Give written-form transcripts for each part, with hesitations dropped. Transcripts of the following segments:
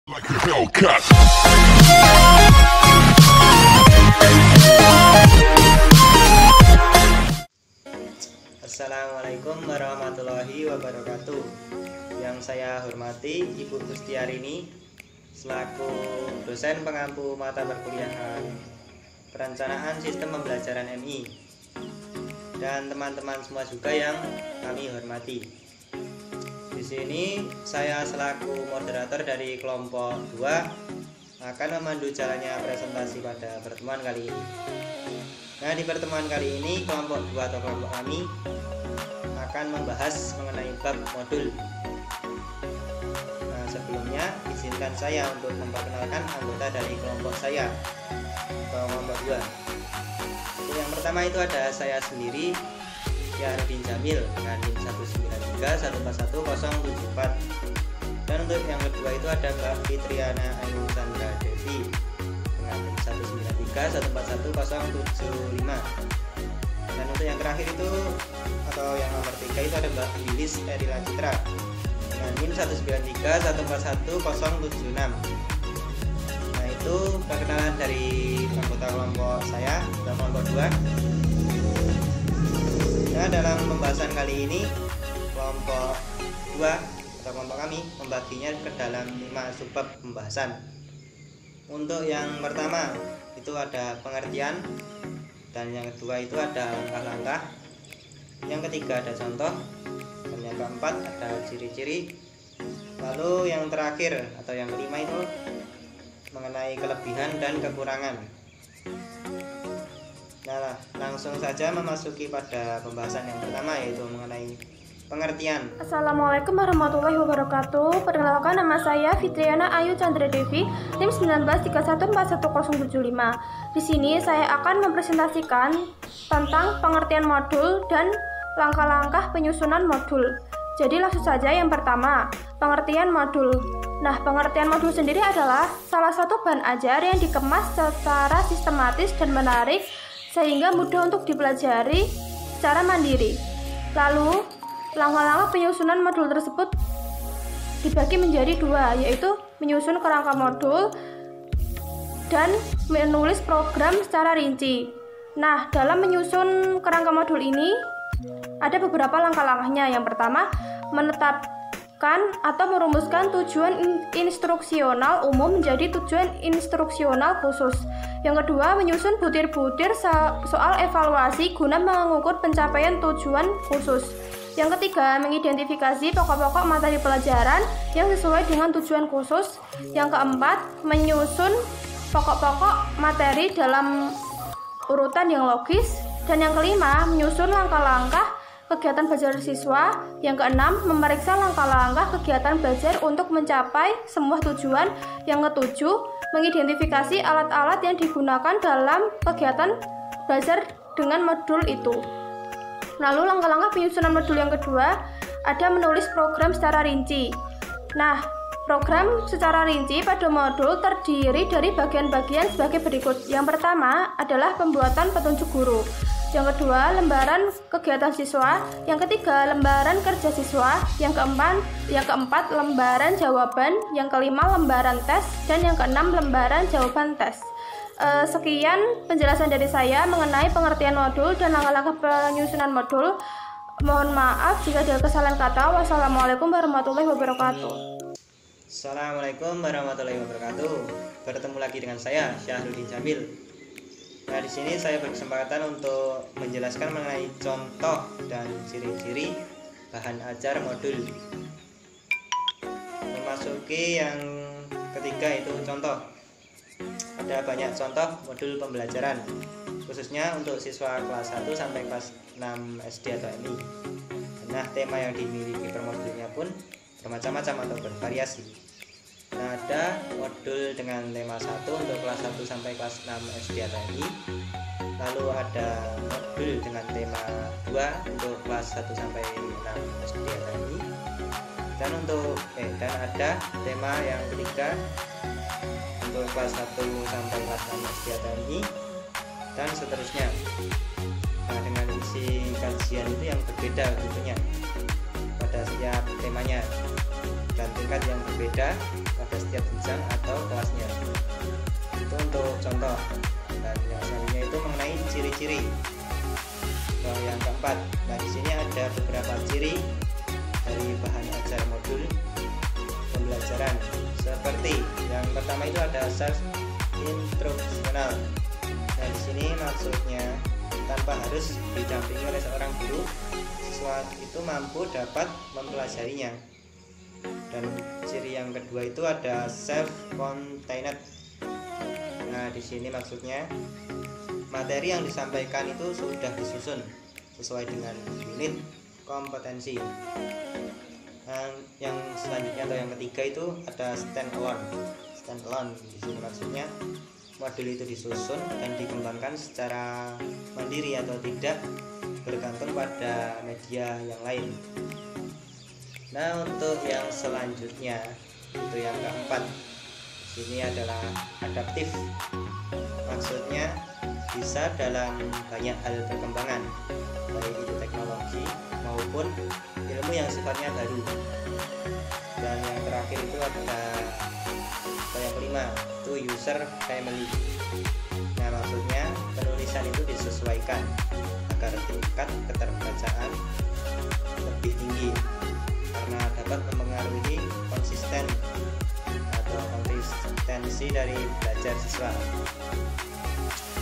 Like a Hellcat. Assalamualaikum warahmatullahi wabarakatuh. Yang saya hormati Ibu Gustiarini selaku dosen pengampu mata perkuliahan Perencanaan Sistem Pembelajaran MI, dan teman-teman semua juga yang kami hormati. Di sini saya selaku moderator dari kelompok 2 akan memandu jalannya presentasi pada pertemuan kali ini. Nah, di pertemuan kali ini kelompok 2 atau kelompok kami akan membahas mengenai bab modul. Nah, sebelumnya izinkan saya untuk memperkenalkan anggota dari kelompok saya, kelompok 2. Yang pertama itu ada saya sendiri, Syahrudin Jamil dengan NIM 193141074. Dan untuk yang kedua itu ada Mbak Fitriana Ayu Chandra Devi dengan NIM 193141075. Dan untuk yang terakhir itu atau yang nomor 3 itu ada Mbak Lilis Erila Citra dengan NIM 193141076. Nah, itu perkenalan dari anggota kelompok saya dan kelompok 2. Nah, dalam pembahasan kali ini kelompok 2 atau kelompok kami membaginya ke dalam 5 subbab pembahasan. Untuk yang pertama itu ada pengertian, dan yang kedua itu ada langkah-langkah, yang ketiga ada contoh, dan yang keempat ada ciri-ciri, lalu yang terakhir atau yang kelima itu mengenai kelebihan dan kekurangan. Nah, langsung saja memasuki pada pembahasan yang pertama, yaitu mengenai pengertian. Assalamualaikum warahmatullahi wabarakatuh. Perkenalkan, nama saya Fitriana Ayu Chandra Devi, NIM 193141075. Di sini saya akan mempresentasikan tentang pengertian modul dan langkah-langkah penyusunan modul. Jadi langsung saja yang pertama, pengertian modul. Nah, pengertian modul sendiri adalah salah satu bahan ajar yang dikemas secara sistematis dan menarik sehingga mudah untuk dipelajari secara mandiri. Lalu, langkah-langkah penyusunan modul tersebut dibagi menjadi 2, yaitu menyusun kerangka modul dan menulis program secara rinci. Nah, dalam menyusun kerangka modul ini ada beberapa langkah-langkahnya. Yang pertama, menetapkan atau merumuskan tujuan instruksional umum menjadi tujuan instruksional khusus. Yang kedua, menyusun butir-butir soal evaluasi guna mengukur pencapaian tujuan khusus. Yang ketiga, mengidentifikasi pokok-pokok materi pelajaran yang sesuai dengan tujuan khusus. Yang keempat, menyusun pokok-pokok materi dalam urutan yang logis. Dan yang kelima, menyusun langkah-langkah kegiatan belajar siswa. Yang keenam, memeriksa langkah-langkah kegiatan belajar untuk mencapai semua tujuan. Yang ketujuh, mengidentifikasi alat-alat yang digunakan dalam kegiatan belajar dengan modul itu. Lalu langkah-langkah penyusunan modul yang kedua ada menulis program secara rinci. Nah, program secara rinci pada modul terdiri dari bagian-bagian sebagai berikut. Yang pertama adalah pembuatan petunjuk guru. Yang kedua, lembaran kegiatan siswa. Yang ketiga, lembaran kerja siswa. Yang keempat, lembaran jawaban. Yang kelima, lembaran tes. Dan yang keenam, lembaran jawaban tes. Sekian penjelasan dari saya mengenai pengertian modul dan langkah-langkah penyusunan modul. Mohon maaf jika ada kesalahan kata. Wassalamualaikum warahmatullahi wabarakatuh. Assalamualaikum warahmatullahi wabarakatuh. Bertemu lagi dengan saya, Syahrudin Jamil. Nah, di sini saya berkesempatan untuk menjelaskan mengenai contoh dan ciri-ciri bahan ajar modul. Memasuki yang ketiga itu contoh. Ada banyak contoh modul pembelajaran, khususnya untuk siswa kelas 1 sampai kelas 6 SD atau MI. Nah, tema yang dimiliki per modulnya pun bermacam-macam atau bervariasi. Nah, ada modul dengan tema 1 untuk kelas 1 sampai kelas 6 SD atau MI. Lalu ada modul dengan tema 2 untuk kelas 1 sampai 6 SD atau MI. Dan ada tema yang ketiga untuk kelas 1 sampai kelas 6 SD atau MI, dan seterusnya. Nah, dengan isi kajian itu yang berbeda tentunya pada setiap temanya dan tingkat yang berbeda pada setiap jenjang atau kelasnya. Itu untuk contoh. Dan yang selanjutnya itu mengenai ciri-ciri. Yang keempat, nah di sini ada beberapa ciri dari bahan ajar modul pembelajaran. Seperti yang pertama itu ada self instruksional. Nah di sini maksudnya tanpa harus didampingi oleh seorang guru, siswa itu mampu dapat mempelajarinya. Dan ciri yang kedua itu ada self contained. Nah di sini maksudnya materi yang disampaikan itu sudah disusun sesuai dengan unit kompetensi. Yang selanjutnya atau yang ketiga itu ada stand alone. Di sini maksudnya modul itu disusun dan dikembangkan secara mandiri atau tidak bergantung pada media yang lain. Nah untuk yang selanjutnya itu yang keempat, ini adalah adaptif. Maksudnya bisa dalam banyak hal perkembangan, baik itu teknologi maupun ilmu yang sifatnya baru. Dan yang terakhir itu ada yang kelima, itu user friendly. Nah maksudnya penulisan itu disesuaikan agar tingkat keterbacaan lebih tinggi karena dapat mempengaruhi konsistensi dari belajar siswa.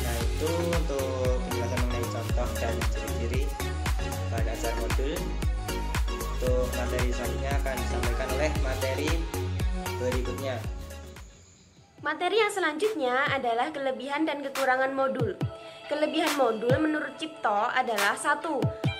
Nah itu untuk penjelasan mengenai contoh dan ciri-ciri bahan ajar modul. Untuk materi selanjutnya akan disampaikan oleh materi berikutnya. Materi yang selanjutnya adalah kelebihan dan kekurangan modul. Kelebihan modul menurut Cipto adalah 1.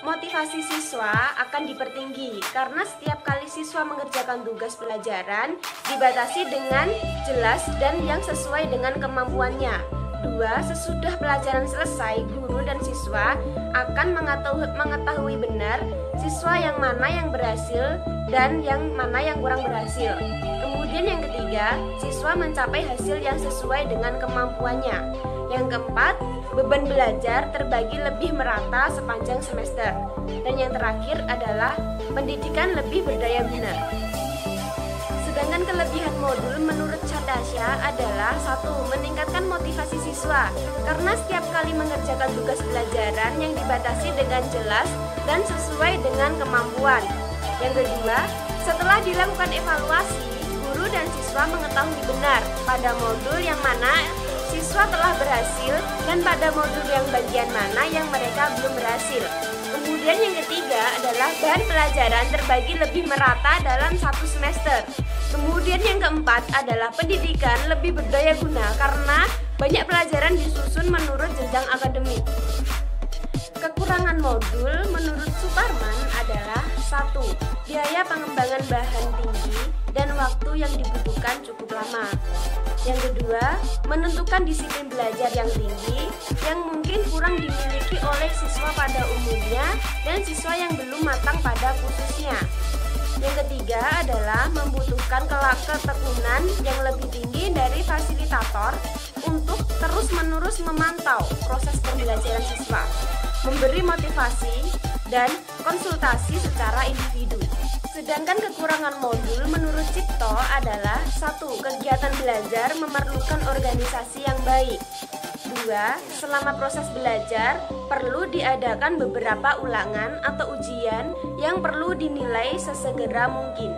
Motivasi siswa akan dipertinggi karena setiap kali siswa mengerjakan tugas pelajaran dibatasi dengan jelas dan yang sesuai dengan kemampuannya. 2. Sesudah pelajaran selesai, guru dan siswa akan mengetahui benar siswa yang mana yang berhasil dan yang mana yang kurang berhasil. Kemudian yang ketiga, siswa mencapai hasil yang sesuai dengan kemampuannya. Yang keempat, beban belajar terbagi lebih merata sepanjang semester. Dan yang terakhir adalah pendidikan lebih berdaya guna. Sedangkan kelebihan modul menurut Chandasya adalah 1. Meningkatkan motivasi siswa karena setiap kali mengerjakan tugas pelajaran yang dibatasi dengan jelas dan sesuai dengan kemampuan. Yang kedua, setelah dilakukan evaluasi, guru dan siswa mengetahui benar pada modul yang mana siswa telah berhasil dan pada modul yang bagian mana yang mereka belum berhasil. Kemudian yang ketiga adalah bahan pelajaran terbagi lebih merata dalam satu semester. Kemudian yang keempat adalah pendidikan lebih berdaya guna karena banyak pelajaran disusun menurut jenjang akademik. Kekurangan modul menurut Suparman adalah 1. Biaya pengembangan bahan tinggi dan waktu yang dibutuhkan cukup lama. Yang kedua, menentukan disiplin belajar yang tinggi yang mungkin kurang dimiliki oleh siswa pada umumnya dan siswa yang belum matang pada khususnya. Yang ketiga adalah membutuhkan ketekunan yang lebih tinggi dari fasilitator untuk terus-menerus memantau proses pembelajaran siswa, memberi motivasi dan konsultasi secara individu. Sedangkan kekurangan modul menurut Cipto adalah 1. Kegiatan belajar memerlukan organisasi yang baik. 2. Selama proses belajar perlu diadakan beberapa ulangan atau ujian yang perlu dinilai sesegera mungkin.